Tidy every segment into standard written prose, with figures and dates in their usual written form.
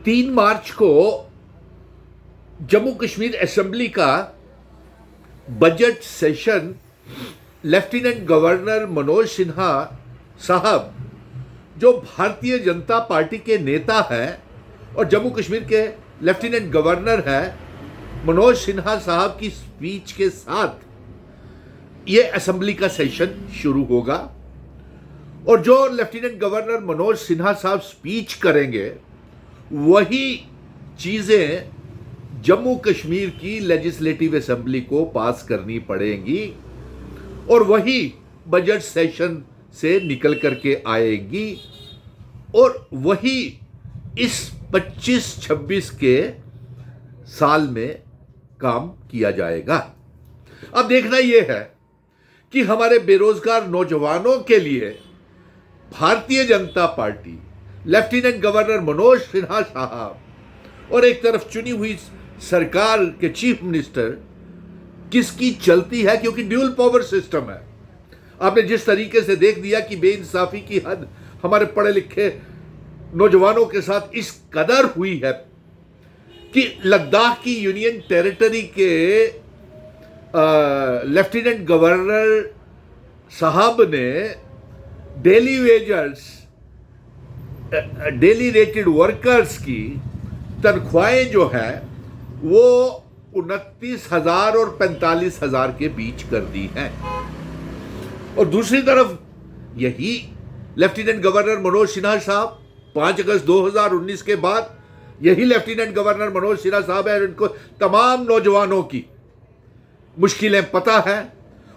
3 मार्च को जम्मू कश्मीर असेंबली का budget session lieutenant governor Manoj Sinha साहब, जो भारतीय जनता पार्टी के नेता हैं और जम्मू कश्मीर के लेफ्टिनेंट गवर्नर हैं, मनोज सिन्हा साहब की स्पीच के साथ ये असेंबली का सेशन शुरू होगा। और जो लेफ्टिनेंट गवर्नर मनोज सिन्हा साहब स्पीच करेंगे वही चीजें जम्मू कश्मीर की लेजिस्लेटिव असेंबली को पास करनी पड़ेंगी और वही बजट सेशन से निकल करके आएंगी और वही इस 25-26 के साल में काम किया जाएगा। अब देखना यह है कि हमारे बेरोजगार नौजवानों के लिए Bharatiya Janata party, lieutenant governor Manoj Sinha साहब और एक तरफ चुनी हुई सरकार के चीफ मिनिस्टर किसकी चलती है, क्योंकि ड्यूल पावर सिस्टम है। आपने जिस तरीके से देख दिया कि बेइंसाफी की हद हमारे पढ़े लिखे नौजवानों के साथ इस कदर हुई है कि लद्दाख की यूनियन टेरिटरी के लेफ्टिनेंट गवर्नर साहब ने daily wagers, daily rated workers की तनख्वाहें जो है वो 29,000 और 45,000 के बीच कर दी हैं। और दूसरी तरफ यही लेफ्टिनेंट गवर्नर मनोज सिन्हा साहब 5 अगस्त 2019 के बाद यही लेफ्टिनेंट गवर्नर मनोज सिन्हा साहब है, इनको तमाम नौजवानों की मुश्किलें पता है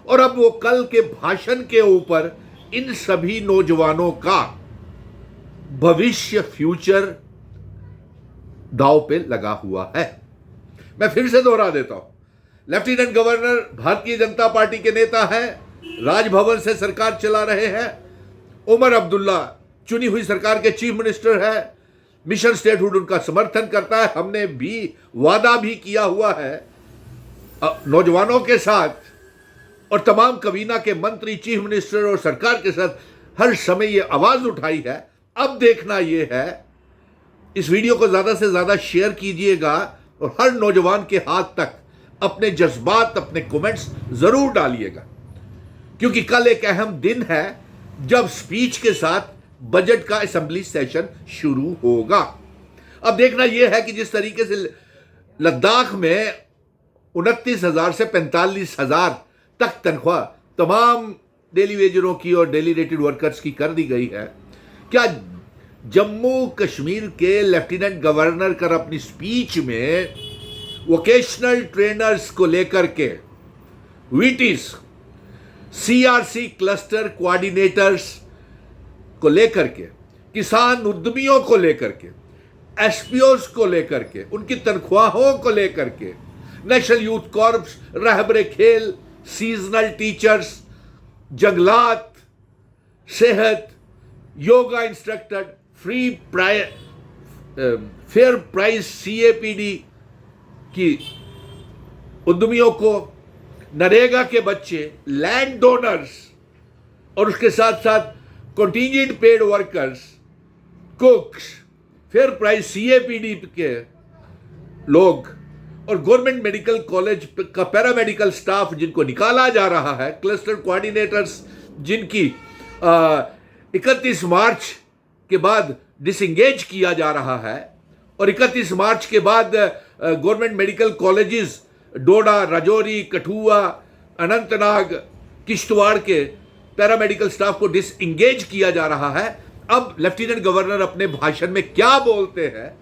और अब वो कल के भाषण के ऊपर इन सभी नौजवानों का भविष्य, फ्यूचर दांव पे लगा हुआ है। मैं फिर से दोहरा देता हूं, lieutenant governor Bharatiya Janata party के नेता हैं, राजभवन से सरकार चला रहे हैं। उमर अब्दुल्ला चुनी हुई सरकार के चीफ मिनिस्टर है, मिशन स्टेटहुड उनका समर्थन करता है। हमने भी वादा भी किया हुआ है नौजवानों के साथ और तमाम कबीना के मंत्री, चीफ मिनिस्टर और सरकार के साथ हर समय ये आवाज उठाई है। अब देखना यह है, इस वीडियो को ज्यादा से ज्यादा शेयर कीजिएगा और हर नौजवान के हाथ तक अपने जज्बात, अपने कमेंट्स जरूर डालिएगा, क्योंकि कल एक अहम दिन है जब स्पीच के साथ बजट का असेंबली सेशन शुरू होगा। अब देखना यह है कि जिस तरीके से लद्दाख में 29,000 से 45,000 तक तनख्वाह तमाम डेली वेजरों की और डेली रेटेड वर्कर्स की कर दी गई है, क्या जम्मू कश्मीर के लेफ्टिनेंट गवर्नर कर अपनी स्पीच में वोकेशनल ट्रेनर्स को लेकर के, वीटीज, सीआरसी क्लस्टर कोऑर्डिनेटर्स को लेकर के, किसान उद्यमियों को लेकर के, एसपीओस को लेकर के, उनकी तनख्वाहों को लेकर के, नेशनल यूथ कॉर्प्स, रहबरे खेल, सीजनल टीचर्स, जंगलात, सेहत, yoga instructor, fair price CAPD की उद्यमियों को, नरेगा के बच्चे, लैंड डोनर्स और उसके साथ साथ contingent paid workers, कुक्स, fair price CAPD के लोग और गवर्नमेंट मेडिकल कॉलेज का पैरामेडिकल स्टाफ जिनको निकाला जा रहा है, क्लस्टर कोऑर्डिनेटर्स जिनकी 31 मार्च के बाद डिसएंगेज किया जा रहा है और 31 मार्च के बाद गवर्नमेंट मेडिकल कॉलेजेस डोडा, राजौरी, कठुआ, अनंतनाग, किश्तवाड़ के पैरामेडिकल स्टाफ को डिसएंगेज किया जा रहा है। अब लेफ्टिनेंट गवर्नर अपने भाषण में क्या बोलते हैं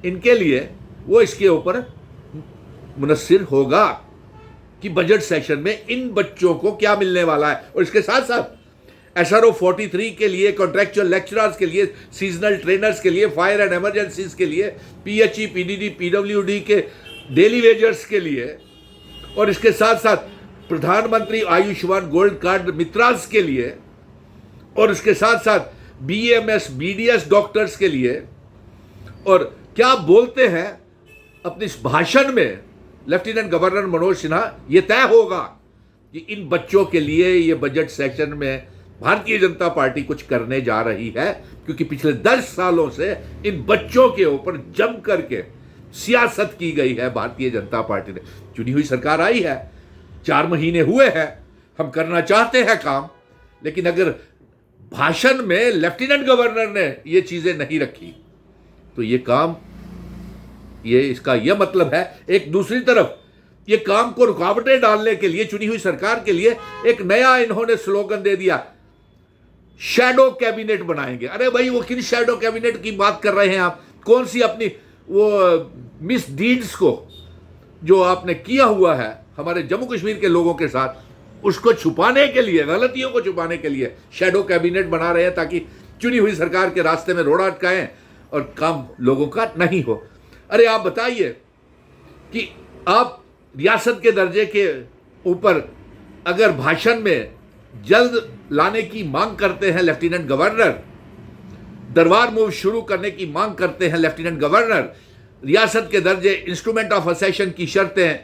इनके लिए वो इसके ऊपर मुनस्सिर होगा कि बजट सेशन में इन बच्चों को क्या मिलने वाला है। और इसके साथ साथ SRO 43 के लिए, कॉन्ट्रैक्चुअल लेक्चरर्स के लिए, सीजनल ट्रेनर्स के लिए, फायर एंड इमरजेंसीज के लिए, PHE, PDD, PWD के डेली वेजर्स के लिए और इसके साथ साथ प्रधानमंत्री आयुष्मान गोल्ड कार्ड मित्रास के लिए और इसके साथ साथ BAMS, BDS डॉक्टर्स के लिए। और क्या बोलते हैं अपने इस भाषण में लेफ्टिनेंट गवर्नर मनोज सिन्हा, ये तय होगा कि इन बच्चों के लिए ये बजट सेशन में भारतीय जनता पार्टी कुछ करने जा रही है, क्योंकि पिछले 10 सालों से इन बच्चों के ऊपर जम करके सियासत की गई है। भारतीय जनता पार्टी ने चुनी हुई सरकार आई है, 4 महीने हुए हैं, हम करना चाहते हैं काम, लेकिन अगर भाषण में लेफ्टिनेंट गवर्नर ने ये चीजें नहीं रखी तो ये काम, ये इसका यह मतलब है। एक दूसरी तरफ ये काम को रुकावटें डालने के लिए चुनी हुई सरकार के लिए एक नया इन्होंने स्लोगन दे दिया, शैडो कैबिनेट बनाएंगे। अरे भाई, वो किन शैडो कैबिनेट की बात कर रहे हैं आप? कौन सी अपनी वो मिस डीड्स को जो आपने किया हुआ है हमारे जम्मू कश्मीर के लोगों के साथ, उसको छुपाने के लिए, गलतियों को छुपाने के लिए शैडो कैबिनेट बना रहे हैं, ताकि चुनी हुई सरकार के रास्ते में रोड़ा अटकाएं और काम लोगों का नहीं हो। अरे आप बताइए कि आप रियासत के दर्जे के ऊपर अगर भाषण में जल्द लाने की मांग करते हैं लेफ्टिनेंट गवर्नर, दरबार मूव शुरू करने की मांग करते हैं लेफ्टिनेंट गवर्नर, रियासत के दर्जे, इंस्ट्रूमेंट ऑफ असेशन की शर्तें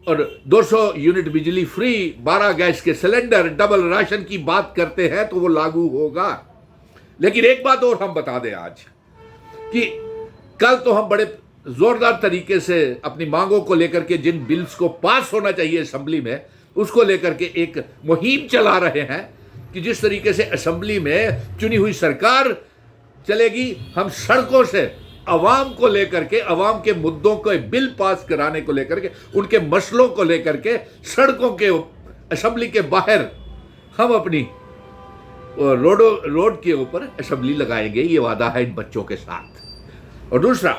और 200 यूनिट बिजली फ्री, 12 गैस के सिलेंडर, डबल राशन की बात करते हैं तो वो लागू होगा। लेकिन एक बात और हम बता दें आज कि कल तो हम बड़े जोरदार तरीके से अपनी मांगों को लेकर के, जिन बिल्स को पास होना चाहिए असेंबली में, उसको लेकर के एक मुहिम चला रहे हैं कि जिस तरीके से असेंबली में चुनी हुई सरकार चलेगी, हम सड़कों से अवाम को लेकर के, अवाम के मुद्दों को बिल पास कराने को लेकर के, उनके मसलों को लेकर के सड़कों के, असेंबली के बाहर हम अपनी रोड के ऊपर असेंबली लगाएंगे। ये वादा है इन बच्चों के साथ। और दूसरा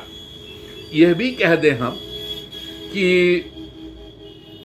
यह भी कह दें हम कि